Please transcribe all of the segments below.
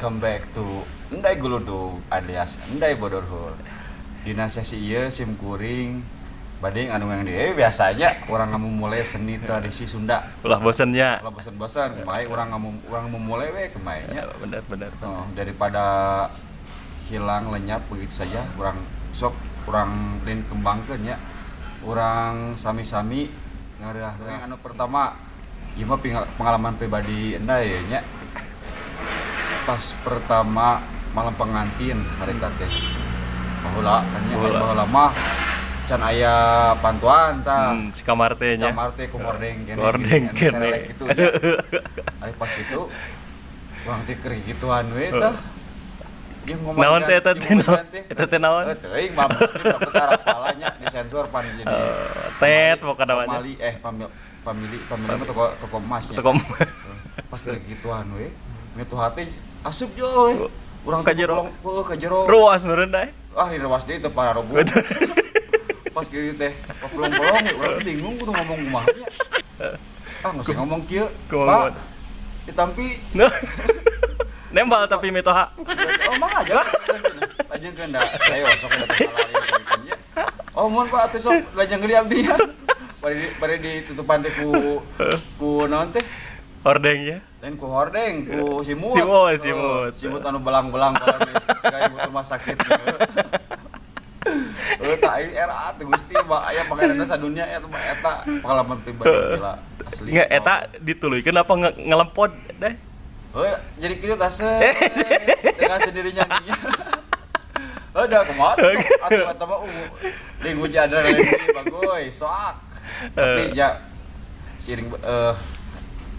Welcome back to Endai Guludug alias Endai Bodorhul. Dina sesi ieu sim kuring bading anu yang dia biasanya orang mulai seni tradisi Sunda. Ulah bosannya. Kalau bosan-bosan kemarin orang memulai we kemarinnya. Benar. Daripada hilang lenyap begitu saja, orang lin kembangkeun ya. Orang sami-sami ngareah anu pertama ieu mah pengalaman pribadi Endai nya. Pas pertama malam pengantin hari teh baheula baheula mah can aya pantuan tah si kamar teh nya kamar teh ku hordeng kene gitu nya ari pas kitu urang teh keur gituan we tah naon teh eta teh naon teuing bapak putar kepalanya disensor pan jadi tet pokona pamili mah toko emas nya pas keur gituan we ngetu hati asup jol we urang ka jero ruas meureun da di ruas deui teu pararobu pas kieu teh polong-polong urang bingung kudu ngomong kumaha nya geus ngomong kieu Pak ditampi nembal tapi mitoha omong aja lajengkeun da ayo sok da salari nya mun Pak atuh sok lajeng geuli abdi ya bari ditutupan teh ku naon teh hordeng ya lain ku hordeng ku simut simut anu belang-belang kayak rumah sakit tak era teh Gusti aya pangaranna sadunya eta pengalaman pribadi gila asli nggak eta dituluykeun apa ngelempod deh jadi kitu tah dengan sendirinya nya ada kumaha atuh eta mah deui nguji adrenalin bagoy soak tapi ja siring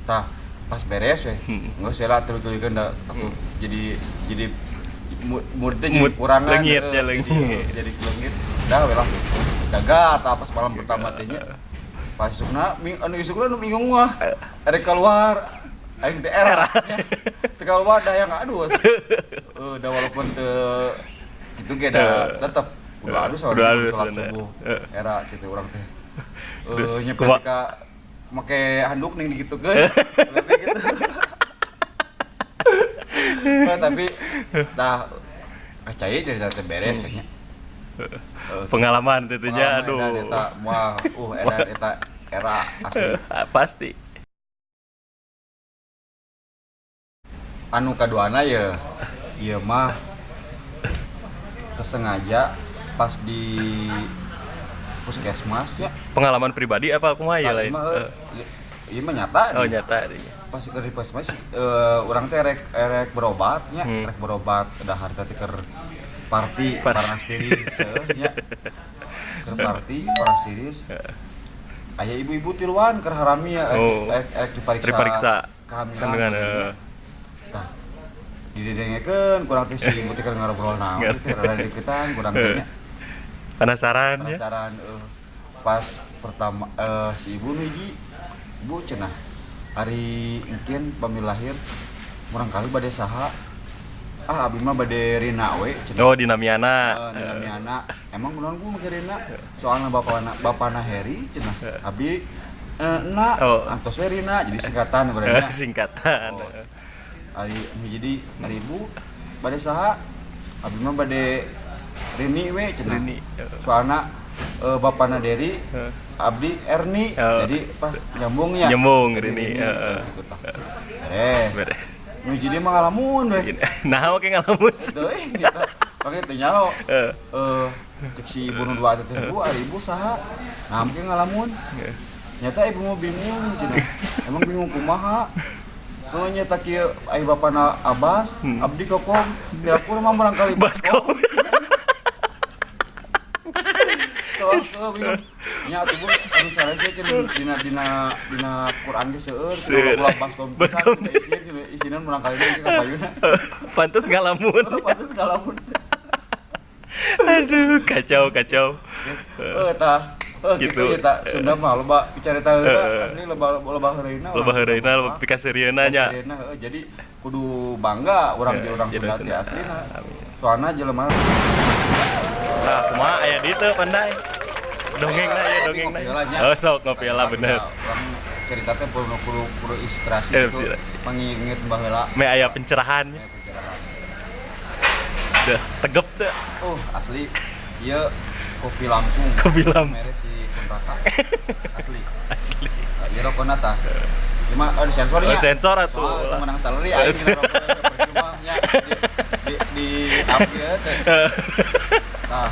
tah pas beres we geus we lah tuluy-tuluykeun da aku jadi mood teh jadi kurangan leungit jadi leungit dah we lah gagal tah pas malam pertama teh nya pas isukna anu isukna nu bingung mah arek keluar aing teh era teh keluar da yang adus da walaupun teu kitu ge da tetep kudu adus salat subuh era cete urang teh nyepet ka make handuk ning digitukeun lebih gitu. Tapi tah kacai cerita teh beres teh nya. Pengalaman teh nya aduh. Eta wah eta era asli. Pasti. Anu kaduana ya ieu mah tersengaja pas di puskesmas ya. Pengalaman pribadi apa kumaha ya lain? Ieu mah nyata. Oh nyata deui. Pas keur di puskesmas urang teh rek berobat nya, rek berobat dahar teh keur party parastiris nya. Keur party parastiris. Aya ibu-ibu tiluan keur harami ya rek dipariksa kehamilan. Tah didedengekeun kurang teh si ibu teh keur ngarobrol naon teh rada deketan kurang teh nya. Penasaran pas pertama si ibu hiji ibu cenah hari engkeun pamil lahir urang kali bade saha abdi mah bade rina we cenah dinamiana emang naon ku make rina soalna bapana Heri cenah abdi antos we rina jadi singkatan berarti singkatan hari jadi hari ibu bade saha abdi mah bade Rini we cenah. Soalna bapana Deri abdi Erni. Jadi pas nyambungnya Rini. Gitu tah. Beres. Nu jadi mah ngalamun we. Nah, oke ngalamun. Teuing gitu. Pake teh nyaho. Cek si ibu nu dua teh Bu, ari ibu saha? Nah, mungkin ngalamun. Nyata ibu mah bingung cenah. Emang bingung kumaha? Nyata kieu aya bapana Abbas, abdi kokom. Pira-pira mah barangkali baskom. Soal bingung. Nya atuh Bu, anu saran saya cenah dina Quran ge seueur cenah baskom pisan isinan barangkali ge ka payuna. Pantes ngalamun. Aduh, kacau. Tah. Gitu eta Sunda mah loba bicarita heula asli loba heureuna. Loba pikasirieuna nya. Jadi kudu bangga urang Sunda teh aslina. Soalna jelema nah, kumaha aya ditu pandai. Dongengna. Oh, sok ngopi lah bener. Urang cerita teh perlu inspirasi itu mengingat baheula. Me aya pencerahan. Dah tegep dah. Asli ieu kopi Lampung. Kopi Lampung. Merek di Kontraka. Asli. Asli. Ieu rokona tah. Cuma ada sensornya. Sensor atuh. Menang salary aing percuma nya di upgrade teh. Nah,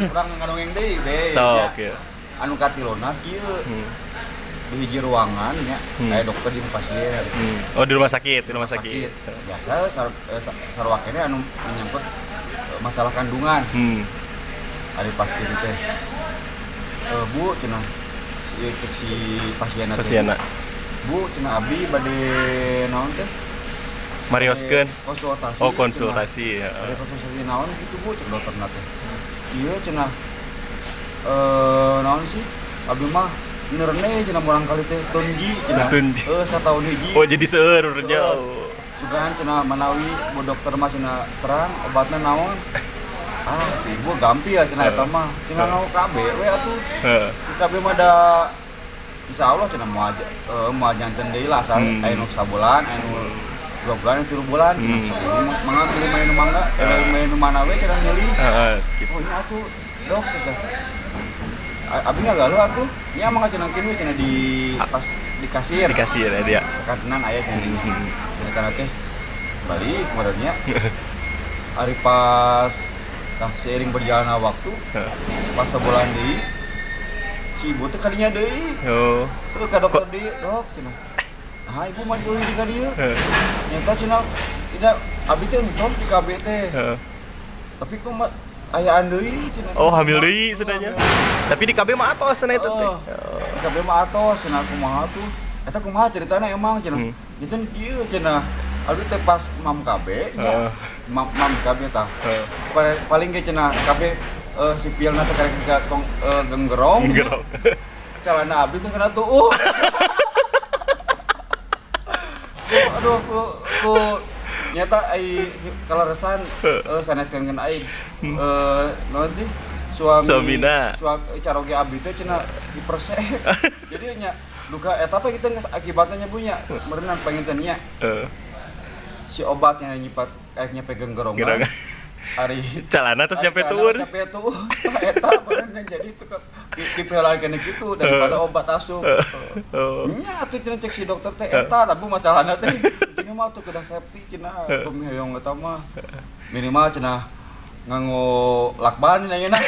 urang ngadongeng deui be. Sok ya. Anu katilona kieu. Di hiji ruangan nya aya dokter jeung pasien. Oh di rumah sakit, di rumah sakit. Biasa sarwakene anu menyangkut masalah kandungan. Ari pas kitu teh. Bu cenah cek si pasienna teh. Pasienna. Bu cenah abdi bade naon teh? Marioskeun. Konsultasi. Oh konsultasi ya. Bade konsultasi naon kitu Bu cek dokterna teh. Ieu cenah naon sih? Abdi mah nerne cenah urang kali teh tunji cenah. Sataun hiji. Oh jadi seueur urangnya. Sugan cenah manawi bu dokter mah cenah terang obatna naon. Ibu gampi ya cenah eta mah. Tinggal ngau KB we atuh. KB mah da insyaallah cenah moal janten deui lah asal aya nu sabulan, aya nu 2 bulan, 3 bulan cenah. Mangga kieu main nu mangga, main nu mana we cenah nyeli. Kitu nya atuh dok cenah. Abi ngagaluh atuh. Nya mangga cenah kieu cenah di pas di kasir. Di kasir ya dia. Cekatenan aya cenah. Cenah kana teh balik kemudiannya. Hari pas seiring berjalannya waktu pas sebulan deui si ibu teh kadinya deui ka dokter deui dok cenah ibu mah deui di ka dieu nyata cenah ida abi teh entos di KB teh tapi kok ayaan deui cenah hamil deui sebenarnya tapi di KB mah atos cenah itu teh di KB mah atos cenah kumaha tuh eta kumaha ceritana emang cenah jeung kieu cenah abi teh pas mam KB nya mam KB tah paling ge cenah KB sipilna teh karek tong genggerong calana abi teh kana tuh aduh ku nyata ai kaleresan saneskeun ai naon sih suamina caroge abi teh cenah dipersek jadi nya duka eta apa kita akibatnya punya merenang pengen nya si obatnya nyampe genggerongan hari calana terus nyampe tuur eta benernya jadi itu dipelakeun kitu daripada obat asup nya atuh cenah cek si dokter teh eta tapi masalahna teh ini mah tuh kudu safety cenah pemihoyong eta mah minimal cenah nganggo lakban nya nya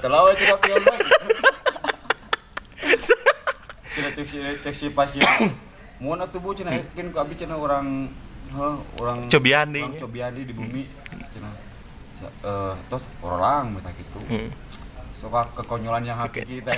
telawe cenah pion mah cenah cek si pasien mun atuh Bu cenah yakin ku abi cenah orang cobian di bumi cenah terus orang minta gitu. Suka kekonyolan yang hakiki teh.